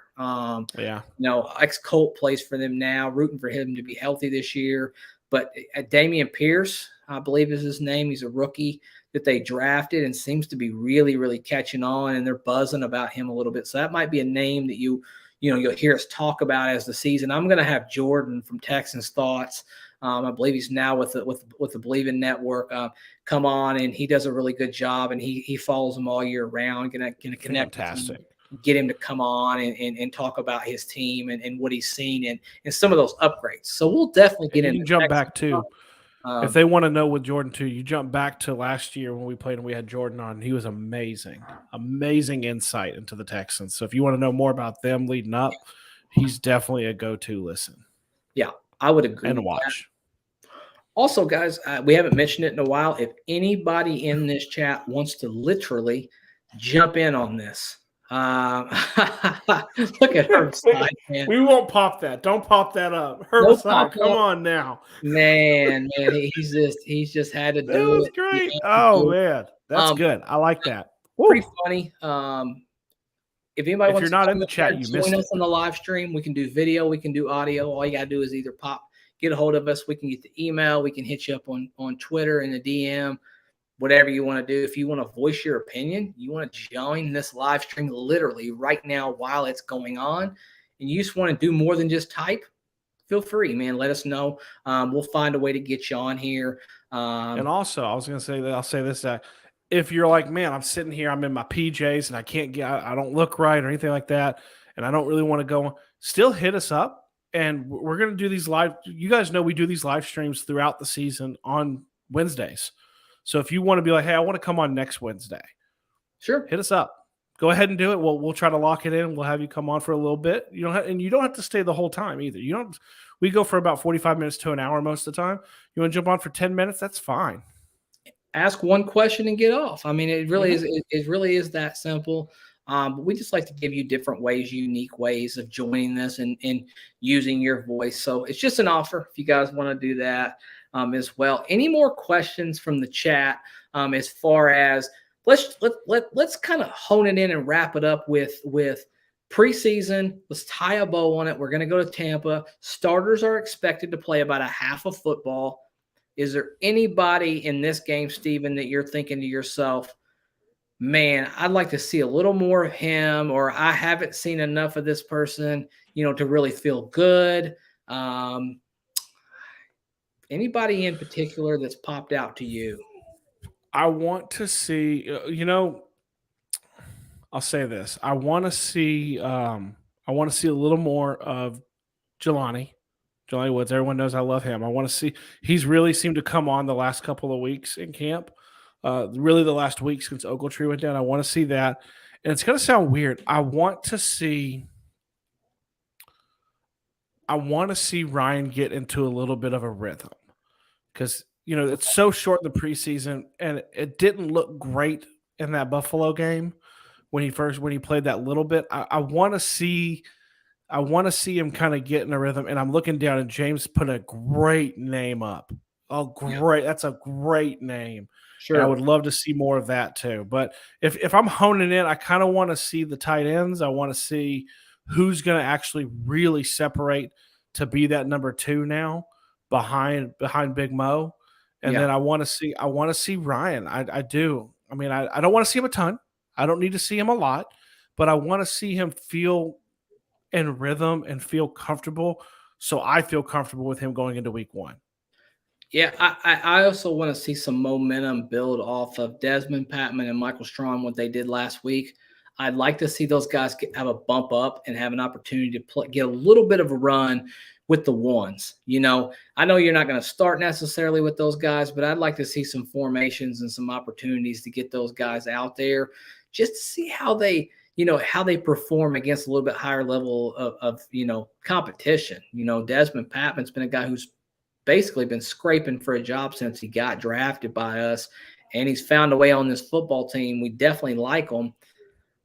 Ex-Colt plays for them now, rooting for him to be healthy this year. But Damian Pierce, I believe is his name. He's a rookie that they drafted and seems to be really, really catching on, and they're buzzing about him a little bit. So that might be a name that you'll hear us talk about as the season. I'm going to have Jordan from Texans Thoughts. I believe he's now with the Believe in Network. Come on, and he does a really good job, and he follows them all year round. Gonna connect. Fantastic. Get him to come on and talk about his team and what he's seen and some of those upgrades. So we'll definitely get into jump back too. If they want to know with Jordan too, you jump back to last year when we played and we had Jordan on. He was amazing insight into the Texans. So if you want to know more about them leading up, he's definitely a go-to listen. Yeah, I would agree. And watch. Also, guys, we haven't mentioned it in a while. If anybody in this chat wants to literally jump in on this, look at Herbside, man. We won't pop that. Don't pop that up. Herbside, come on now. Man, he's just had to do it. That was great. Man. That's good. I like that. Pretty funny. If anybody wants you're not in the chat, you missed join us on the live stream. We can do video, we can do audio. All you gotta do is either get a hold of us. We can get the email, we can hit you up on Twitter in the DM. Whatever you want to do. If you want to voice your opinion, you want to join this live stream literally right now while it's going on, and you just want to do more than just type, feel free, man. Let us know. We'll find a way to get you on here. And also, I was going to say that I'll say this, if you're like, man, I'm sitting here, I'm in my PJs, and I don't look right or anything like that, and I don't really want to go, still hit us up. And we're going to do these live. You guys know we do these live streams throughout the season on Wednesdays. So if you want to be like, hey, I want to come on next Wednesday, Sure. hit us up. Go ahead and do it. We'll try to lock it in. We'll have you come on for a little bit. You don't have to stay the whole time either. We go for about 45 minutes to an hour most of the time. You want to jump on for 10 minutes? That's fine. Ask one question and get off. I mean, it really is. It really is that simple. But we just like to give you different ways, unique ways of joining this and using your voice. So it's just an offer if you guys want to do that as well. Any more questions from the chat as far as let's kind of hone it in and wrap it up with preseason. Let's tie a bow on it. We're going to go to Tampa. Starters are expected to play about a half of football. Is there anybody in this game, Steven, that you're thinking to yourself, man, I'd like to see a little more of him, or I haven't seen enough of this person, to really feel good? Anybody in particular that's popped out to you? I want to see, I'll say this. I want to see a little more of Jelani Woods. Everyone knows I love him. I want to see, he's really seemed to come on the last couple of weeks in camp. Really the last week since Ogletree went down. I want to see that. And it's going to sound weird. I want to see Ryan get into a little bit of a rhythm because, it's so short in the preseason and it didn't look great in that Buffalo game when he played that little bit. I want to see him kind of get in a rhythm. And I'm looking down and James put a great name up. Oh, great. Yeah. That's a great name. Sure. And I would love to see more of that too. But if I'm honing in, I kind of want to see the tight ends. I want to see who's going to actually really separate to be that number 2 now behind Big Mo. And then I want to see Ryan. I do. I mean, I don't want to see him a ton. I don't need to see him a lot, but I want to see him feel in rhythm and feel comfortable. So I feel comfortable with him going into week 1. Yeah, I also want to see some momentum build off of Desmond Patman and Michael Strawn, what they did last week. I'd like to see those guys have a bump up and have an opportunity to get a little bit of a run with the ones. I know you're not going to start necessarily with those guys, but I'd like to see some formations and some opportunities to get those guys out there just to see how they perform against a little bit higher level of competition. Desmond Patman's been a guy who's basically been scraping for a job since he got drafted by us, and he's found a way on this football team. We definitely like him,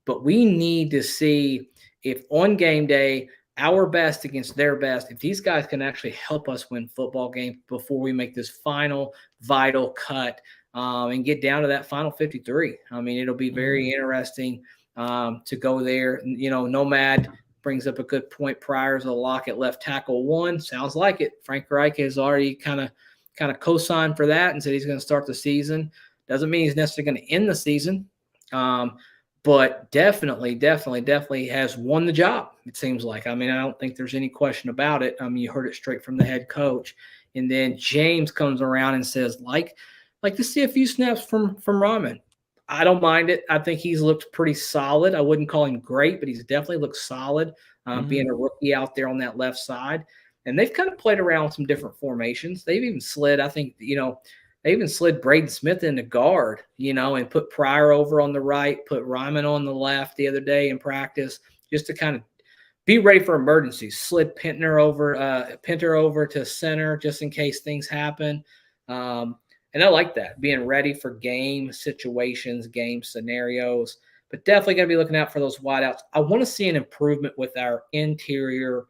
but we need to see if on game day, our best against their best, if these guys can actually help us win football games before we make this final vital cut and get down to that final 53. I mean, it'll be very interesting to go there. Nomad brings up a good point. Pryor's a lock at left tackle 1. Sounds like it. Frank Reich has already kind of co-signed for that and said he's going to start the season. Doesn't mean he's necessarily going to end the season, but definitely has won the job, it seems like. I mean, I don't think there's any question about it. I mean, you heard it straight from the head coach. And then James comes around and says, like to see a few snaps from Rahman. I don't mind it. I think he's looked pretty solid. I wouldn't call him great, but he's definitely looked solid being a rookie out there on that left side. And they've kind of played around with some different formations. They've even slid, I think, they even slid Braden Smith into guard, and put Pryor over on the right, put Ryman on the left the other day in practice just to kind of be ready for emergencies. Slid Pinter over to center just in case things happen. And I like that, being ready for game situations, game scenarios, but definitely going to be looking out for those wideouts. I want to see an improvement with our interior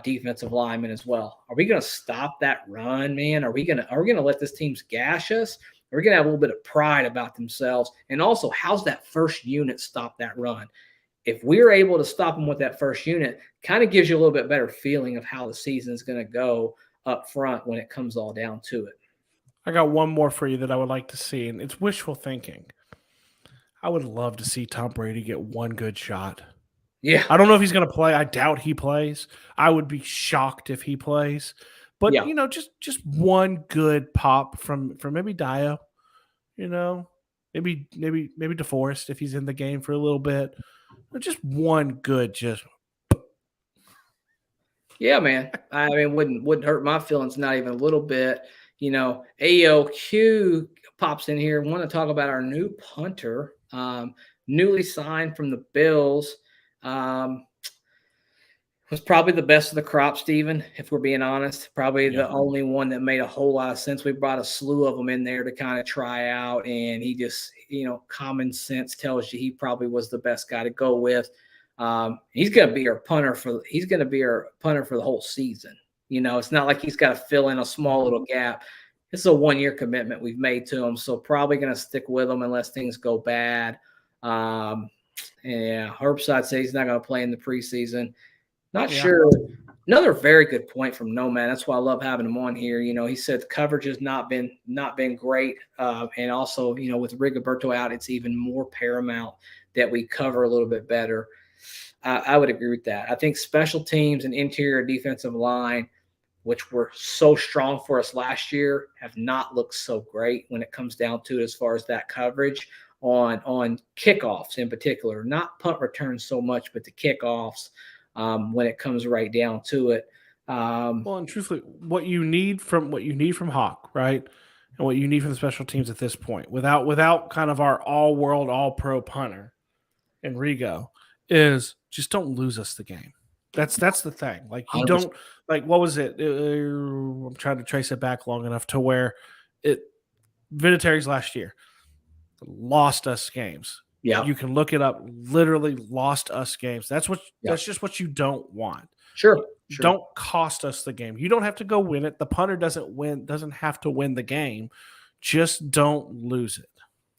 defensive linemen as well. Are we going to stop that run, man? Are we going to let this team gash us? Are we going to have a little bit of pride about themselves? And also, how's that first unit stop that run? If we're able to stop them with that first unit, kind of gives you a little bit better feeling of how the season is going to go up front when it comes all down to it. I got one more for you that I would like to see, and it's wishful thinking. I would love to see Tom Brady get one good shot. Yeah. I don't know if he's going to play. I doubt he plays. I would be shocked if he plays. But, just one good pop from maybe Dio, maybe DeForest if he's in the game for a little bit. But just one good Yeah, man. I mean, wouldn't hurt my feelings, not even a little bit. AOQ pops in here. Want to talk about our new punter, newly signed from the Bills. Um, was probably the best of the crop, Steven, if we're being honest. Probably the only one that made a whole lot of sense. We brought a slew of them in there to kind of try out, and he just, common sense tells you he probably was the best guy to go with. He's going to be our punter for the whole season. It's not like he's got to fill in a small little gap. It's a 1-year commitment we've made to him, so probably going to stick with him unless things go bad. Yeah, Herbside says he's not going to play in the preseason. Not sure. Another very good point from Nomad. That's why I love having him on here. He said the coverage has not been great, and also with Rigoberto out, it's even more paramount that we cover a little bit better. I would agree with that. I think special teams and interior defensive line, which were so strong for us last year, have not looked so great when it comes down to it as far as that coverage on kickoffs in particular, not punt returns so much, but the kickoffs. When it comes right down to it. Well, and truthfully, what you need from Hawk, right, and what you need from the special teams at this point, without kind of our all-world, all-pro punter, Enrico, is just don't lose us the game. That's the thing. Like you 100%. don't like what was it? I'm trying to trace it back long enough to where Vinatieri's last year lost us games. Yeah, you can look it up. Literally lost us games. That's just what you don't want. Sure. Don't cost us the game. You don't have to go win it. The punter doesn't have to win the game. Just don't lose it.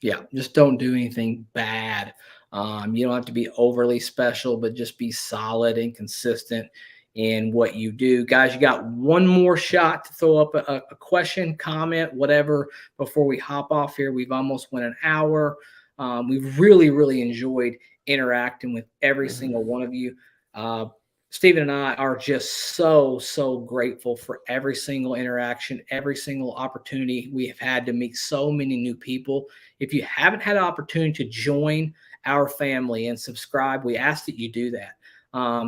Yeah, just don't do anything bad. You don't have to be overly special, but just be solid and consistent in what you do. Guys, you got one more shot to throw up a question, comment, whatever, before we hop off here. We've almost went an hour. We've really, really enjoyed interacting with every single one of you. Stephen and I are just so, so grateful for every single interaction, every single opportunity we have had to meet so many new people. If you haven't had an opportunity to join our family and subscribe, we ask that you do that.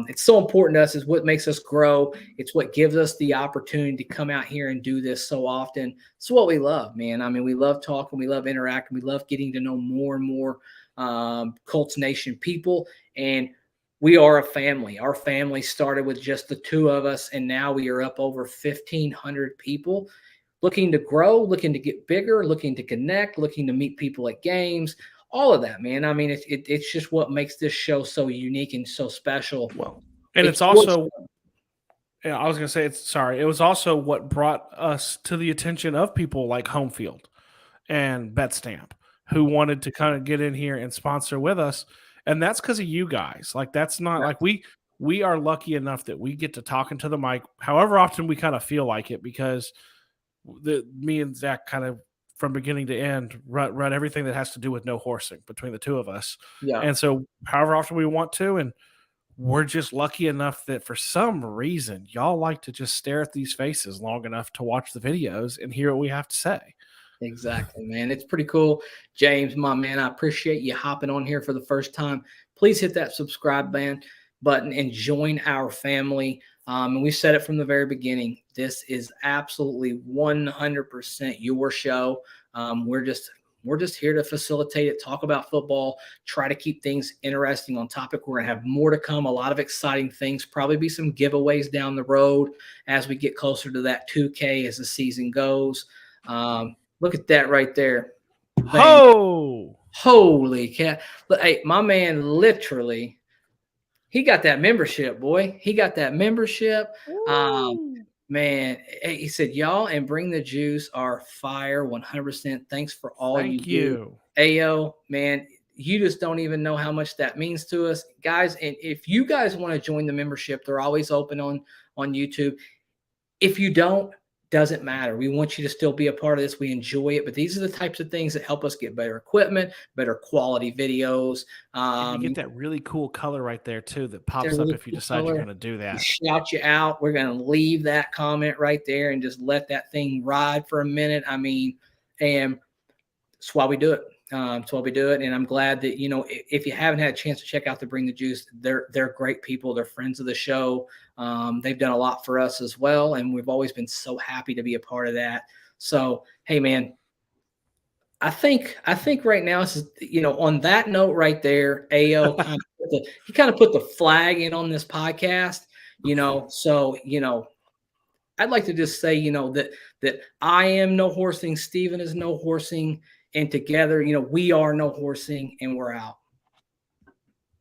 It's so important to us. It's what makes us grow. It's what gives us the opportunity to come out here and do this so often. It's what we love, man. I mean, we love talking. We love interacting. We love getting to know more and more Colts Nation people. And we are a family. Our family started with just the two of us, and now we are up over 1,500 people looking to grow, looking to get bigger, looking to connect, looking to meet people at games. All of that, man. I mean, it's just what makes this show so unique and so special. Well, and it's also, I was going to say, it was also what brought us to the attention of people like Home Field and BetStamp, who wanted to kind of get in here and sponsor with us. And that's because of you guys. Like, that's not like we are lucky enough that we get to talking to the mic however often we kind of feel like it, because me and Zach kind of from beginning to end run everything that has to do with no horsing between the two of us. Yeah. And so however often we want to, and we're just lucky enough that for some reason y'all like to just stare at these faces long enough to watch the videos and hear what we have to say. Exactly, man. It's pretty cool. James, my man, I appreciate you hopping on here for the first time. Please hit that subscribe button and join our family. And we said it from the very beginning. This is absolutely 100% your show. We're just here to facilitate it, talk about football, try to keep things interesting on topic. We're going to have more to come, a lot of exciting things, probably be some giveaways down the road as we get closer to that 2K as the season goes. Look at that right there. Oh, holy cat. Hey, my man, literally, he got that membership, boy. He got that membership. Man, he said, y'all and Bring the Juice are fire 100%. Thanks for all you do. Ayo, man, you just don't even know how much that means to us. Guys, and if you guys want to join the membership, they're always open on YouTube. If you don't, doesn't matter. We want you to still be a part of this. We enjoy it, but these are the types of things that help us get better equipment, better quality videos. You get that really cool color right there too that pops up if you decide you're going to do that. Shout you out. We're going to leave that comment right there and just let that thing ride for a minute. I mean, and that's why we do it. That's why we do it. And I'm glad that, if you haven't had a chance to check out the Bring the Juice, they're great people. They're friends of the show. They've done a lot for us as well. And we've always been so happy to be a part of that. So, hey, man, I think right now, on that note right there, AO he kind of put the flag in on this podcast, so, I'd like to just say, that I am no horsing, Steven is no horsing, and together, we are no horsing, and we're out.